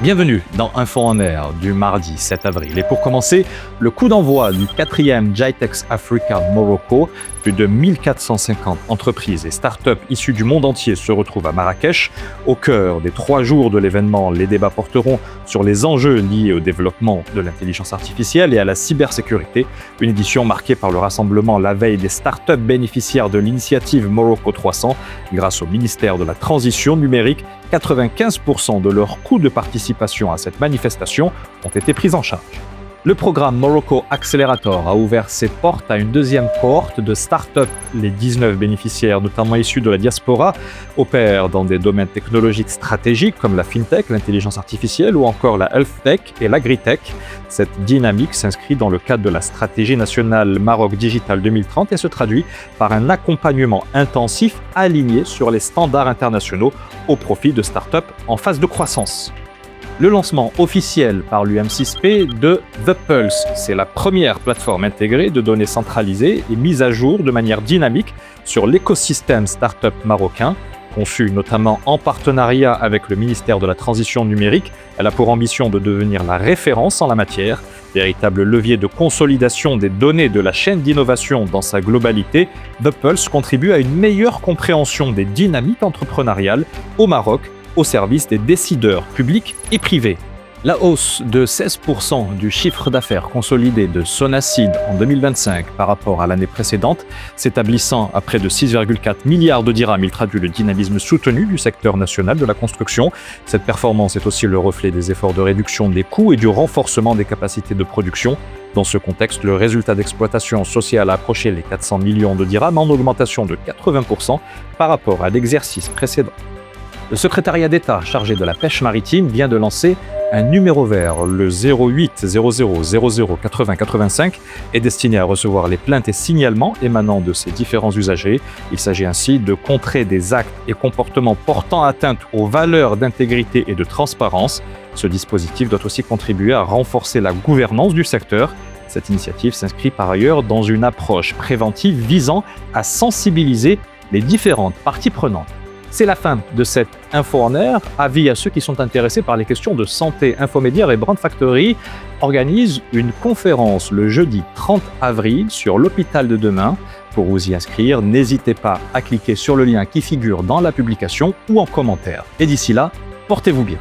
Bienvenue dans Info en Air du mardi 7 avril. Et pour commencer, le coup d'envoi du 4e GITEX Africa Morocco. Plus de 1450 entreprises et start-up issues du monde entier se retrouvent à Marrakech. Au cœur des 3 jours de l'événement, les débats porteront sur les enjeux liés au développement de l'intelligence artificielle et à la cybersécurité. Une édition marquée par le rassemblement la veille des start-up bénéficiaires de l'initiative Morocco 300. Grâce au ministère de la Transition numérique, 95% de leurs coûts de participation à cette manifestation ont été pris en charge. Le programme Morocco Accelerator a ouvert ses portes à une deuxième cohorte de start-up. Les 19 bénéficiaires, notamment issus de la diaspora, opèrent dans des domaines technologiques stratégiques comme la fintech, l'intelligence artificielle ou encore la health tech et l'agritech. Cette dynamique s'inscrit dans le cadre de la stratégie nationale Maroc Digital 2030 et se traduit par un accompagnement intensif aligné sur les standards internationaux au profit de start-up en phase de croissance. Le lancement officiel par l'UM6P de The Pulse. C'est la première plateforme intégrée de données centralisées et mise à jour de manière dynamique sur l'écosystème start-up marocain. Conçue notamment en partenariat avec le ministère de la Transition numérique, elle a pour ambition de devenir la référence en la matière. Véritable levier de consolidation des données de la chaîne d'innovation dans sa globalité, The Pulse contribue à une meilleure compréhension des dynamiques entrepreneuriales au Maroc, au service des décideurs publics et privés. La hausse de 16% du chiffre d'affaires consolidé de Sonacid en 2025 par rapport à l'année précédente, s'établissant à près de 6,4 milliards de dirhams, il traduit le dynamisme soutenu du secteur national de la construction. Cette performance est aussi le reflet des efforts de réduction des coûts et du renforcement des capacités de production. Dans ce contexte, le résultat d'exploitation sociale a approché les 400 millions de dirhams en augmentation de 80% par rapport à l'exercice précédent. Le secrétariat d'État chargé de la pêche maritime vient de lancer un numéro vert, le 08 00 00 80 85, est destiné à recevoir les plaintes et signalements émanant de ces différents usagers. Il s'agit ainsi de contrer des actes et comportements portant atteinte aux valeurs d'intégrité et de transparence. Ce dispositif doit aussi contribuer à renforcer la gouvernance du secteur. Cette initiative s'inscrit par ailleurs dans une approche préventive visant à sensibiliser les différentes parties prenantes. C'est la fin de cette Info en Air. Avis à ceux qui sont intéressés par les questions de santé. Infomédiaire et Brand Factory organisent une conférence le jeudi 30 avril sur l'hôpital de demain. Pour vous y inscrire, n'hésitez pas à cliquer sur le lien qui figure dans la publication ou en commentaire. Et d'ici là, portez-vous bien.